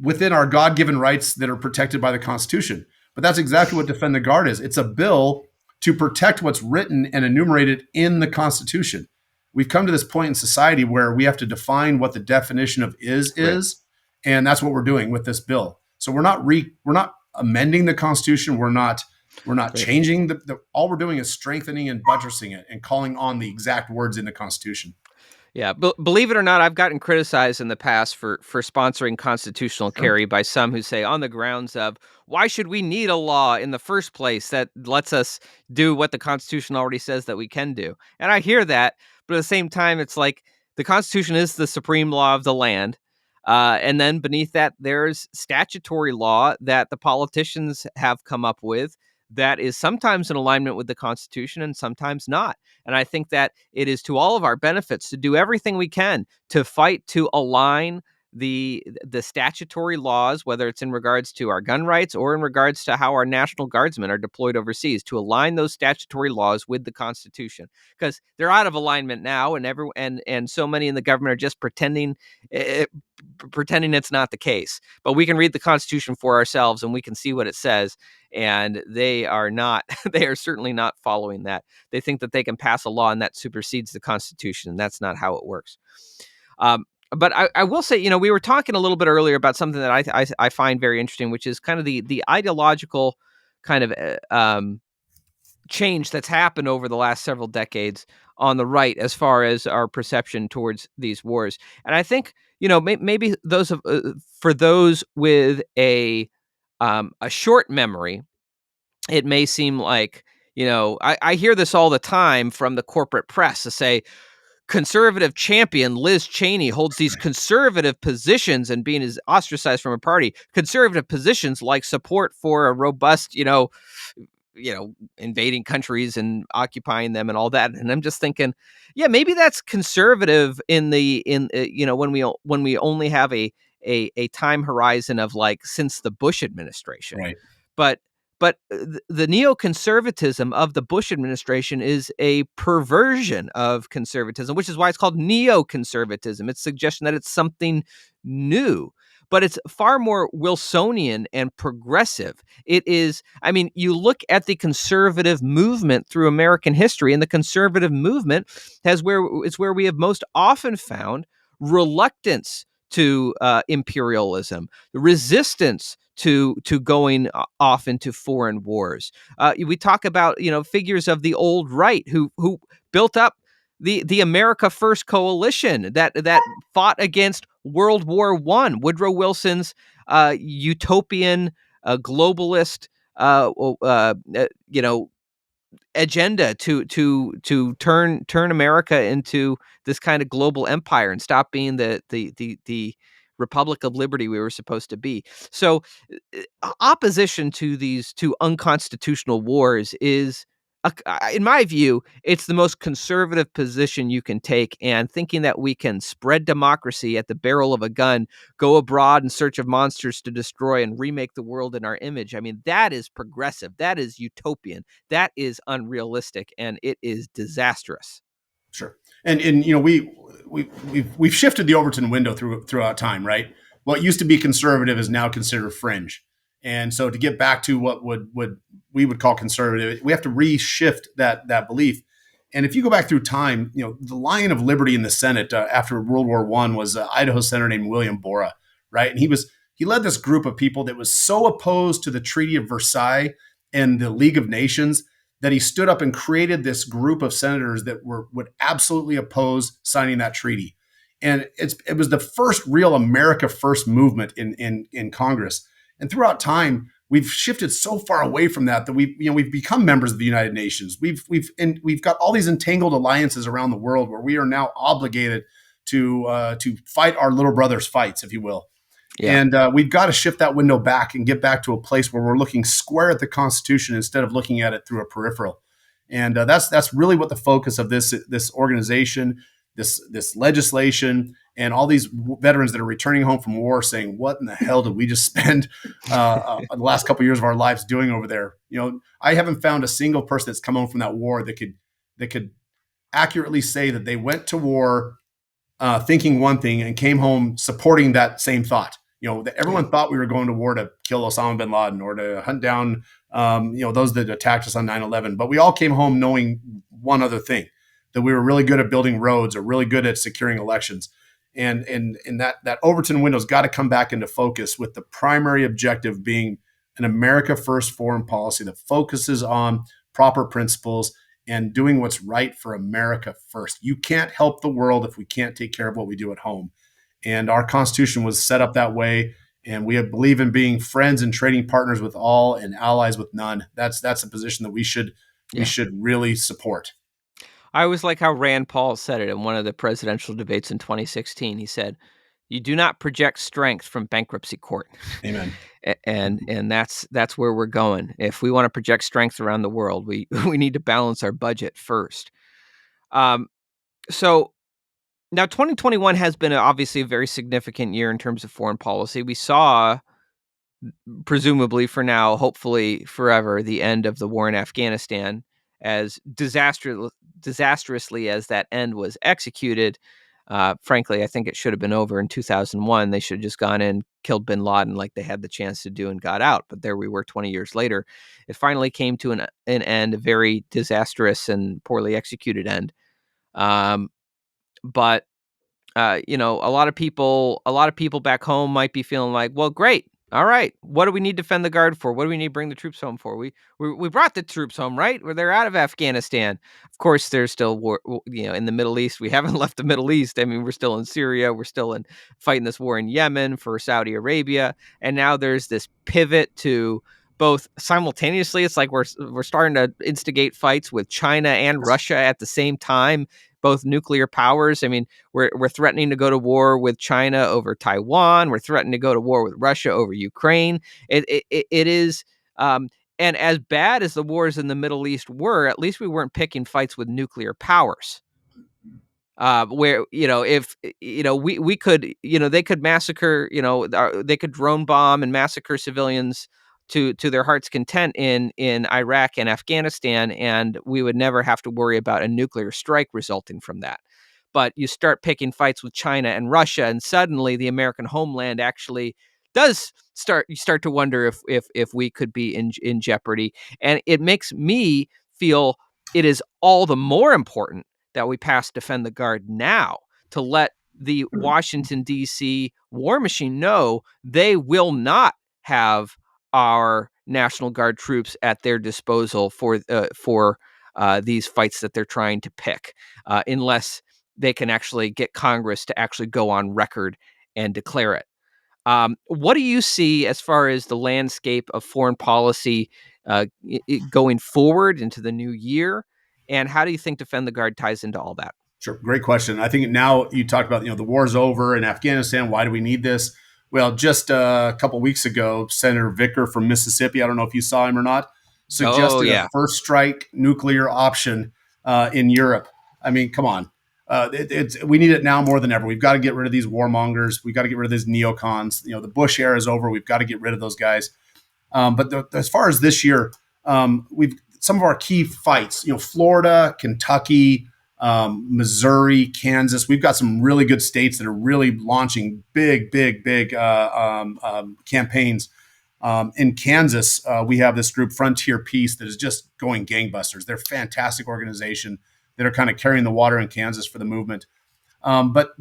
B: within our God-given rights that are protected by the Constitution? But that's exactly what Defend the Guard is. It's a bill to protect what's written and enumerated in the Constitution. We've come to this point in society where we have to define what the definition of is, and that's what we're doing with this bill. So we're not amending the Constitution. We're not changing all we're doing is strengthening and buttressing it and calling on the exact words in the Constitution.
A: Yeah, believe it or not, I've gotten criticized in the past for sponsoring constitutional carry by some who say, on the grounds of, why should we need a law in the first place that lets us do what the Constitution already says that we can do? And I hear that, but at the same time, it's like the Constitution is the supreme law of the land. And then beneath that, there's statutory law that the politicians have come up with that is sometimes in alignment with the Constitution and sometimes not. And I think that it is to all of our benefits to do everything we can to fight to align the statutory laws, whether it's in regards to our gun rights or in regards to how our National Guardsmen are deployed overseas, to align those statutory laws with the Constitution, because they're out of alignment now, and so many in the government are just pretending it's not the case. But we can read the Constitution for ourselves, and we can see what it says. And they are not. They are certainly not following that. They think that they can pass a law and that supersedes the Constitution, and that's not how it works. Um, but I will say, we were talking a little bit earlier about something that I find very interesting, which is kind of the ideological kind of change that's happened over the last several decades on the right as far as our perception towards these wars. And I think, maybe for those with a short memory, it may seem like, I hear this all the time from the corporate press to say, conservative champion Liz Cheney holds these conservative positions and being is ostracized from a party. Conservative positions like support for a robust, invading countries and occupying them and all that. And I'm just thinking, yeah, maybe that's conservative when we only have a time horizon of like since the Bush administration.
B: Right.
A: But the neoconservatism of the Bush administration is a perversion of conservatism, which is why it's called neoconservatism. It's suggestion that it's something new, but it's far more Wilsonian and progressive. It is, I mean, you look at the conservative movement through American history, and the conservative movement it's where we have most often found reluctance to imperialism, resistance to going off into foreign wars. We talk about figures of the old right who built up the America First coalition that fought against World War I. Woodrow Wilson's utopian globalist agenda to turn America into this kind of global empire and stop being the Republic of Liberty we were supposed to be. So opposition to these two unconstitutional wars is in my view, it's the most conservative position you can take, and thinking that we can spread democracy at the barrel of a gun, go abroad in search of monsters to destroy and remake the world in our image. I mean, that is progressive. That is utopian. That is unrealistic, and it is disastrous.
B: Sure. And we've shifted the Overton window throughout time, right? What used to be conservative is now considered fringe. And so to get back to what we would call conservative, we have to reshift that belief. And if you go back through time, the Lion of Liberty in the Senate after World War I was Idaho senator named William Borah, right? And he led this group of people that was so opposed to the Treaty of Versailles and the League of Nations that he stood up and created this group of senators that would absolutely oppose signing that treaty. And it was the first real America First movement in Congress. And throughout time, we've shifted so far away from that we've become members of the United Nations. We've got all these entangled alliances around the world where we are now obligated to fight our little brothers' fights, if you will. Yeah. And we've got to shift that window back and get back to a place where we're looking square at the Constitution instead of looking at it through a peripheral. And that's really what the focus of this organization, this legislation, and all these veterans that are returning home from war saying, what in the hell did we just spend the last couple of years of our lives doing over there? I haven't found a single person that's come home from that war that could accurately say that they went to war thinking one thing and came home supporting that same thought. That everyone thought we were going to war to kill Osama bin Laden or to hunt down, those that attacked us on 9/11. But we all came home knowing one other thing, that we were really good at building roads or really good at securing elections. And that Overton window's got to come back into focus, with the primary objective being an America First foreign policy that focuses on proper principles and doing what's right for America first. You can't help the world if we can't take care of what we do at home. And our Constitution was set up that way. And we believe in being friends and trading partners with all and allies with none. That's a position that we should really support.
A: I always like how Rand Paul said it in one of the presidential debates in 2016. He said, You do not project strength from bankruptcy court.
B: Amen.
A: And that's where we're going. If we want to project strength around the world, we we need to balance our budget first. Um, so now 2021 has been obviously a very significant year in terms of foreign policy. We saw, presumably for now, hopefully forever, the end of the war in Afghanistan. As disastrously as that end was executed, frankly, I think it should have been over in 2001. They should have just gone in, killed bin Laden like they had the chance to do, and got out. But there we were 20 years later. It finally came to an end, a very disastrous and poorly executed end. Um, but a lot of people back home might be feeling like, well, great. All right. What do we need to defend the guard for? What do we need to bring the troops home for? We brought the troops home, right? Where they're out of Afghanistan. Of course, there's still war, in the Middle East. We haven't left the Middle East. I mean, we're still in Syria. We're still in fighting this war in Yemen for Saudi Arabia. And now there's this pivot to both simultaneously. It's like we're starting to instigate fights with China and Russia at the same time, both nuclear powers. I mean, we're threatening to go to war with China over Taiwan. We're threatening to go to war with Russia over Ukraine. It is, and as bad as the wars in the Middle East were, at least we weren't picking fights with nuclear powers. Where if we could, they could massacre, they could drone bomb and massacre civilians to their heart's content in Iraq and Afghanistan, and we would never have to worry about a nuclear strike resulting from that. But you start picking fights with China and Russia, and suddenly the American homeland actually does start. You start to wonder if we could be in jeopardy, and it makes me feel it is all the more important that we pass Defend the Guard now, to let the Washington, D.C. war machine know they will not have our National Guard troops at their disposal for these fights that they're trying to pick, unless they can actually get Congress to actually go on record and declare it. What do you see as far as the landscape of foreign policy going forward into the new year? And how do you think Defend the Guard ties into all that?
B: Sure. Great question. I think now you talked about, the war's over in Afghanistan. Why do we need this? Well, just a couple of weeks ago, Senator Vicker from Mississippi, I don't know if you saw him or not,
A: Oh,
B: suggested
A: yeah.
B: a first strike nuclear option in Europe. I mean, come on. We need it now more than ever. We've got to get rid of these warmongers. We've got to get rid of these neocons. The Bush era is over. We've got to get rid of those guys. As far as this year, we've some of our key fights. Florida, Kentucky, Missouri, Kansas. We've got some really good states that are really launching big campaigns. In Kansas, we have this group, Frontier Peace, that is just going gangbusters. They're a fantastic organization that are kind of carrying the water in Kansas for the movement. But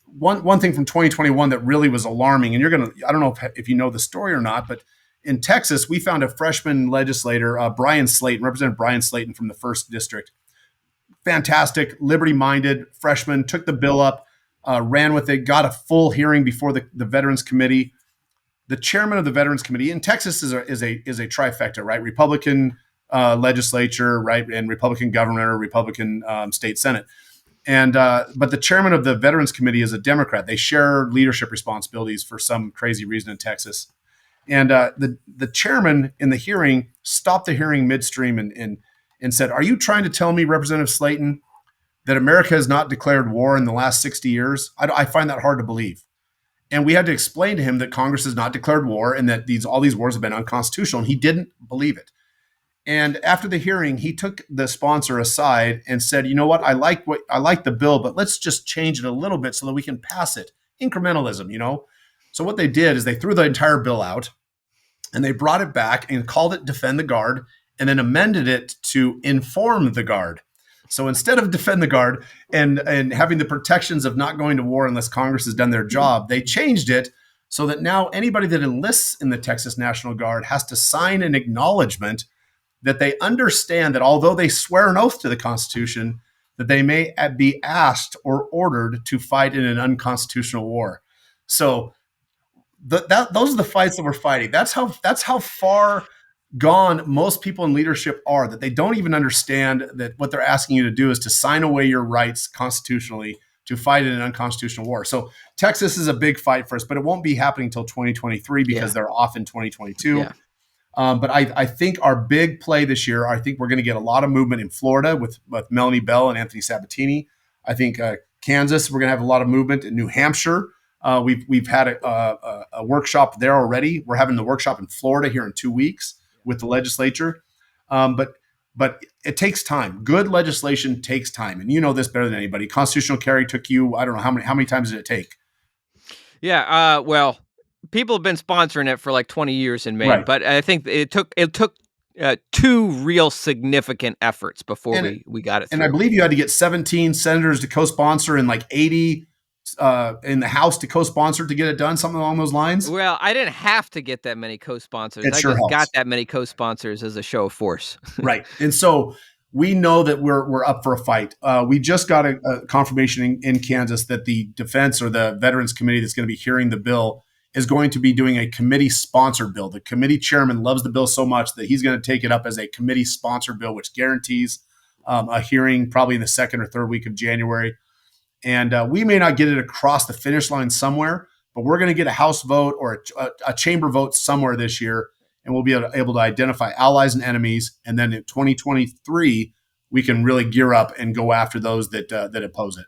B: one thing from 2021 that really was alarming, and I don't know if you know the story or not, but in Texas, we found a freshman legislator, Representative Brian Slayton from the 1st District. Fantastic, liberty-minded freshman, took the bill up, ran with it, got a full hearing before the Veterans Committee. The chairman of the Veterans Committee in Texas is a trifecta, right? Republican legislature, right, and Republican governor, Republican state senate. And but the chairman of the Veterans Committee is a Democrat. They share leadership responsibilities for some crazy reason in Texas. And the chairman in the hearing stopped the hearing midstream and said, "Are you trying to tell me, Representative Slayton, that America has not declared war in the last 60 years? I find that hard to believe." And we had to explain to him that Congress has not declared war and that all these wars have been unconstitutional. And he didn't believe it. And after the hearing, he took the sponsor aside and said, "You know what? I like the bill, but let's just change it a little bit so that we can pass it. Incrementalism. So what they did is they threw the entire bill out and they brought it back and called it Defend the Guard and then amended it to Inform the Guard. So instead of Defend the Guard and having the protections of not going to war unless Congress has done their job, they changed it so that now anybody that enlists in the Texas National Guard has to sign an acknowledgement that they understand that although they swear an oath to the Constitution, that they may be asked or ordered to fight in an unconstitutional war." So those are the fights that we're fighting. That's how far gone most people in leadership are, that they don't even understand that what they're asking you to do is to sign away your rights constitutionally to fight in an unconstitutional war. So Texas is a big fight for us, but it won't be happening until 2023 because
A: Yeah.
B: they're off in 2022.
A: Yeah.
B: But I think our big play this year, I think we're going to get a lot of movement in Florida with Melanie Bell and Anthony Sabatini. I think Kansas, we're going to have a lot of movement in New Hampshire. We've had a workshop there already. We're having the workshop in Florida here in 2 weeks with the legislature. But it takes time. Good legislation takes time, and you know this better than anybody. Constitutional carry took you, I don't know how many times did it take?
A: Yeah. Well, people have been sponsoring it for like 20 years in Maine,
B: Right.
A: but I think it took two real significant efforts before
B: And
A: we got it
B: and I
A: through.
B: believe you had to get 17 senators to co-sponsor and like 80 in the House to co-sponsor to get it done, something along those lines.
A: Well, I didn't have to get that many co-sponsors.
B: It
A: I
B: sure
A: just got
B: helps.
A: that many co-sponsors as a show of force.
B: Right. And so we know that we're up for a fight. We just got a confirmation in Kansas that the defense or the Veterans Committee that's going to be hearing the bill is going to be doing a committee-sponsored bill. The committee chairman loves the bill so much that he's going to take it up as a committee-sponsored bill, which guarantees a hearing probably in the second or third week of January. And we may not get it across the finish line somewhere, but we're going to get a House vote or a chamber vote somewhere this year, and we'll be able to identify allies and enemies. And then in 2023, we can really gear up and go after those that oppose it.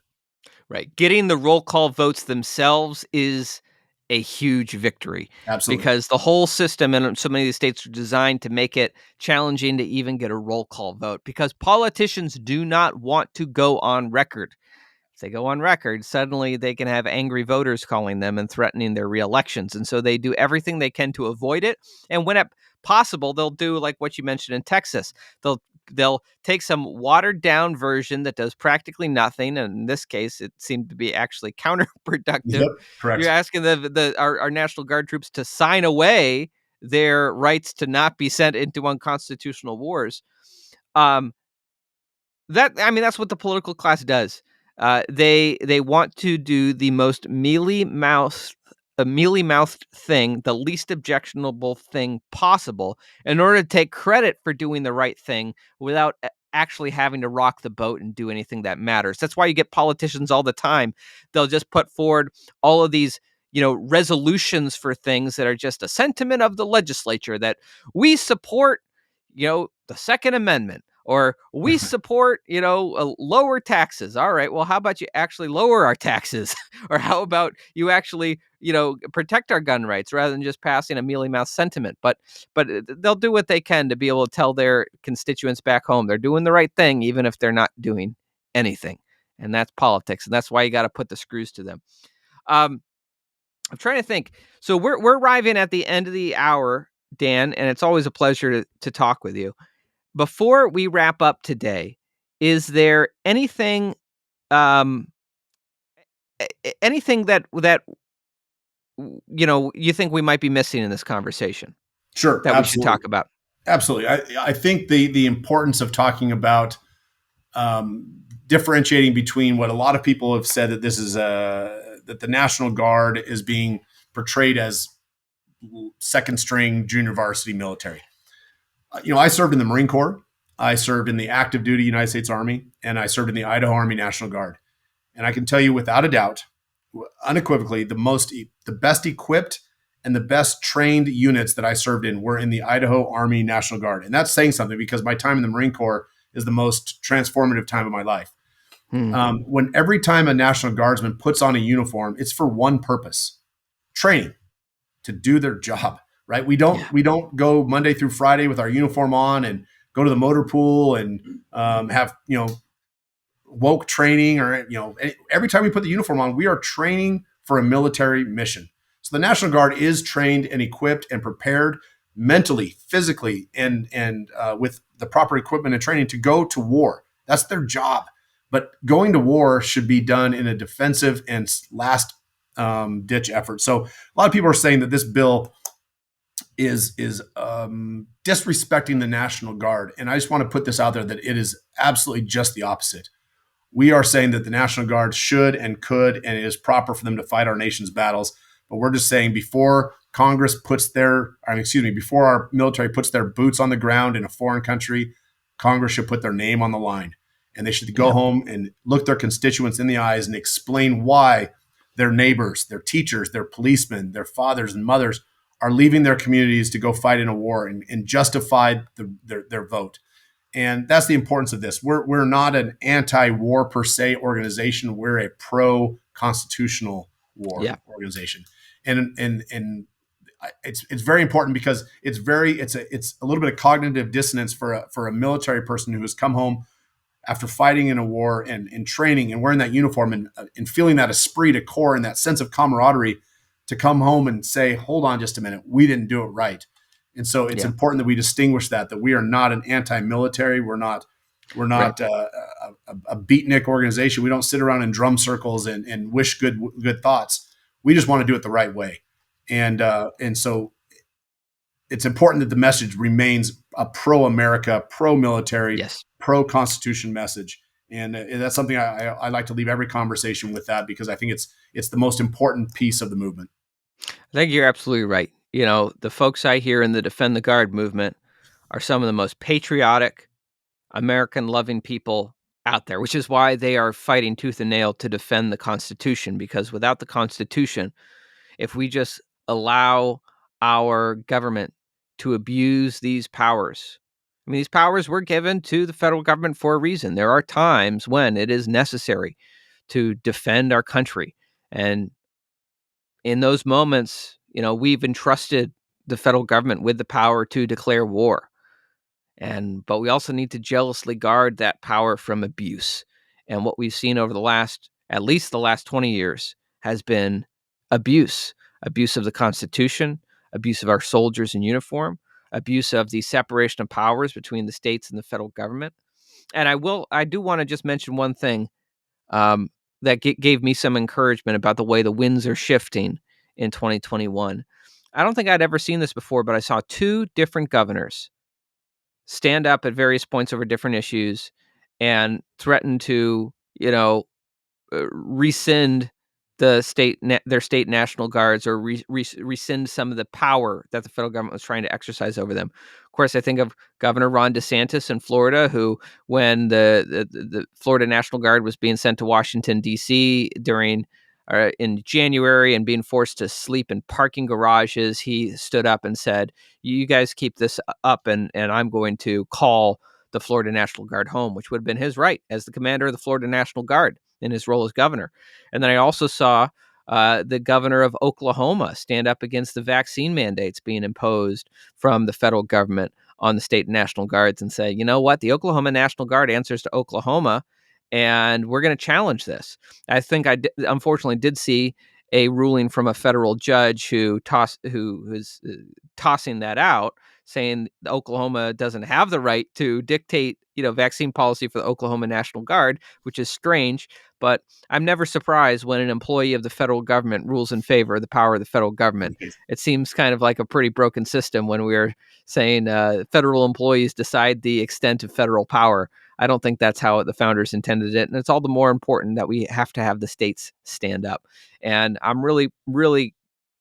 A: Right. Getting the roll call votes themselves is a huge victory
B: Absolutely.
A: because the whole system in so many of these states are designed to make it challenging to even get a roll call vote because politicians do not want to go on record. If they go on record, suddenly they can have angry voters calling them and threatening their reelections. And so they do everything they can to avoid it. And when possible, they'll do like what you mentioned in Texas. They'll take some watered down version that does practically nothing. And in this case, it seemed to be actually counterproductive.
B: Yep. Correct.
A: You're asking our National Guard troops to sign away their rights to not be sent into unconstitutional wars. That's what the political class does. They want to do the most mealy-mouthed thing, the least objectionable thing possible, in order to take credit for doing the right thing without actually having to rock the boat and do anything that matters. That's why you get politicians all the time. They'll just put forward all of these, resolutions for things that are just a sentiment of the legislature that we support, the Second Amendment, or we support, lower taxes. All right. Well, how about you actually lower our taxes? Or how about you actually, protect our gun rights rather than just passing a mealy mouth sentiment? But they'll do what they can to be able to tell their constituents back home they're doing the right thing, even if they're not doing anything. And that's politics. And that's why you got to put the screws to them. I'm trying to think. So we're arriving at the end of the hour, Dan, and it's always a pleasure to talk with you. Before we wrap up today, is there anything anything that you think we might be missing in this conversation
B: Sure.
A: that we should
B: Absolutely.
A: talk about?
B: Absolutely. I think the importance of talking about differentiating between what a lot of people have said that this is that the National Guard is being portrayed as second string junior varsity military. I served in the Marine Corps. I served in the active duty United States Army, and I served in the Idaho Army National Guard. And I can tell you without a doubt, unequivocally, the best equipped and the best trained units that I served in were in the Idaho Army National Guard. And that's saying something because my time in the Marine Corps is the most transformative time of my life. When every time a National Guardsman puts on a uniform, it's for one purpose: training, to do their job. Right? We don't go Monday through Friday with our uniform on and go to the motor pool and have woke training, or every time we put the uniform on, we are training for a military mission. So the National Guard is trained and equipped and prepared mentally, physically, and with the proper equipment and training to go to war. That's their job. But going to war should be done in a defensive and last ditch effort. So a lot of people are saying that this bill is disrespecting the National Guard. And I just want to put this out there that it is absolutely just the opposite. We are saying that the National Guard should and could, and it is proper for them to fight our nation's battles. But we're just saying before before our military puts their boots on the ground in a foreign country, Congress should put their name on the line. and they should go
A: Yeah.
B: home and look their constituents in the eyes and explain why their neighbors, their teachers, their policemen, their fathers and mothers are leaving their communities to go fight in a war, and justify their vote. And that's the importance of this. We're not an anti-war per se organization. We're a pro-constitutional war
A: Yeah.
B: organization, and it's very important because it's a little bit of cognitive dissonance for a military person who has come home after fighting in a war and training and wearing that uniform and feeling that esprit de corps and that sense of camaraderie, to come home and say, hold on just a minute, we didn't do it right. And so it's
A: Yeah.
B: important that we distinguish that we are not an anti-military. We're
A: Right.
B: not a beatnik organization. We don't sit around in drum circles and wish good thoughts. We just want to do it the right way. And so it's important that the message remains a pro-America, pro-military,
A: Yes.
B: pro-Constitution message. And that's something I like to leave every conversation with, that because I think it's the most important piece of the movement.
A: I think you're absolutely right. The folks I hear in the Defend the Guard movement are some of the most patriotic, American loving people out there, which is why they are fighting tooth and nail to defend the Constitution. Because without the Constitution, if we just allow our government to abuse these powers, I mean, these powers were given to the federal government for a reason. There are times when it is necessary to defend our country. And in those moments, we've entrusted the federal government with the power to declare war. But we also need to jealously guard that power from abuse. And what we've seen over at least the last 20 years, has been abuse of the Constitution, abuse of our soldiers in uniform, abuse of the separation of powers between the states and the federal government. And I do want to just mention one thing, um, that gave me some encouragement about the way the winds are shifting in 2021. I don't think I'd ever seen this before, but I saw two different governors stand up at various points over different issues and threaten to, rescind their state national guards, or rescind some of the power that the federal government was trying to exercise over them. Of course, I think of Governor Ron DeSantis in Florida, who, when the Florida National Guard was being sent to Washington D.C. in January and being forced to sleep in parking garages, he stood up and said, "You guys keep this up, and I'm going to call the Florida National Guard home," which would have been his right as the commander of the Florida National Guard in his role as governor. And then I also saw the governor of Oklahoma stand up against the vaccine mandates being imposed from the federal government on the state National Guards, and say, you know what, the Oklahoma National Guard answers to Oklahoma, and we're going to challenge this. I think unfortunately did see a ruling from a federal judge who is tossing that out, saying Oklahoma doesn't have the right to dictate, vaccine policy for the Oklahoma National Guard, which is strange. But I'm never surprised when an employee of the federal government rules in favor of the power of the federal government. It seems kind of like a pretty broken system when we're saying federal employees decide the extent of federal power. I don't think that's how the founders intended it. And it's all the more important that we have to have the states stand up. And I'm really, really,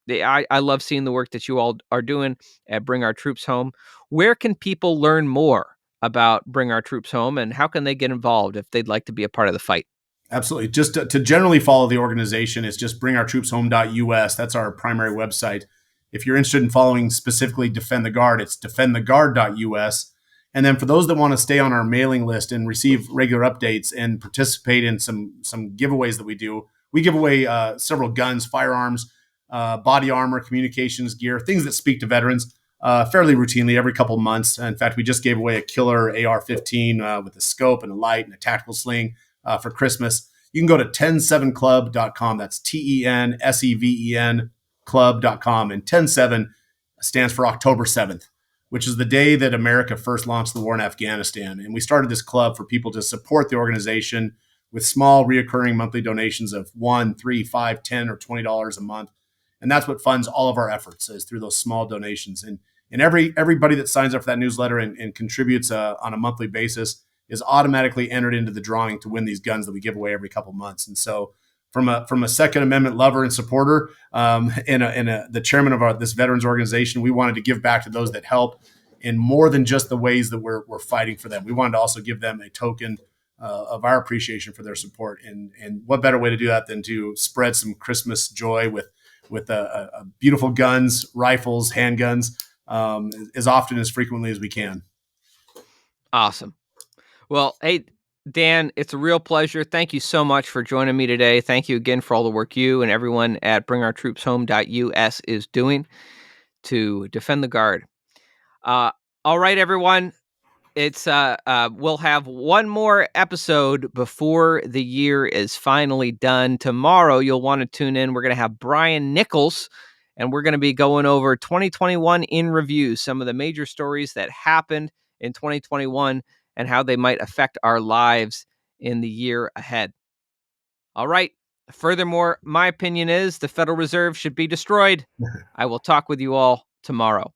A: I love seeing the work that you all are doing at Bring Our Troops Home. Where can people learn more about Bring Our Troops Home, and how can they get involved if they'd like to be a part of the fight?
B: Absolutely. Just to generally follow the organization, it's just bringourtroopshome.us. That's our primary website. If you're interested in following specifically Defend the Guard, it's defendtheguard.us. And then for those that want to stay on our mailing list and receive regular updates and participate in some giveaways that we do, we give away several guns, firearms, body armor, communications gear, things that speak to veterans fairly routinely every couple months. In fact, we just gave away a killer AR-15 with a scope and a light and a tactical sling for Christmas. You can go to 107club.com. That's TENSEVEN club.com. And 107 stands for October 7th, which is the day that America first launched the war in Afghanistan. And we started this club for people to support the organization with small reoccurring monthly donations of $1, $3, $5, $10, or $20 a month. And that's what funds all of our efforts, is through those small donations. And everybody that signs up for that newsletter and contributes on a monthly basis is automatically entered into the drawing to win these guns that we give away every couple months. And so, from a Second Amendment lover and supporter, the chairman of this veterans organization, we wanted to give back to those that help in more than just the ways that we're fighting for them. We wanted to also give them a token of our appreciation for their support. And what better way to do that than to spread some Christmas joy with beautiful guns, rifles, handguns, as often as frequently as we can.
A: Awesome. Well, hey, Dan, it's a real pleasure. Thank you so much for joining me today. Thank you again for all the work you and everyone at bringourtroopshome.us is doing to defend the Guard. All right, everyone. It's we'll have one more episode before the year is finally done. Tomorrow you'll want to tune in. We're going to have Brian Nichols, and we're going to be going over 2021 in review, some of the major stories that happened in 2021 and how they might affect our lives in the year ahead. All right. Furthermore, my opinion is the Federal Reserve should be destroyed. I will talk with you all tomorrow.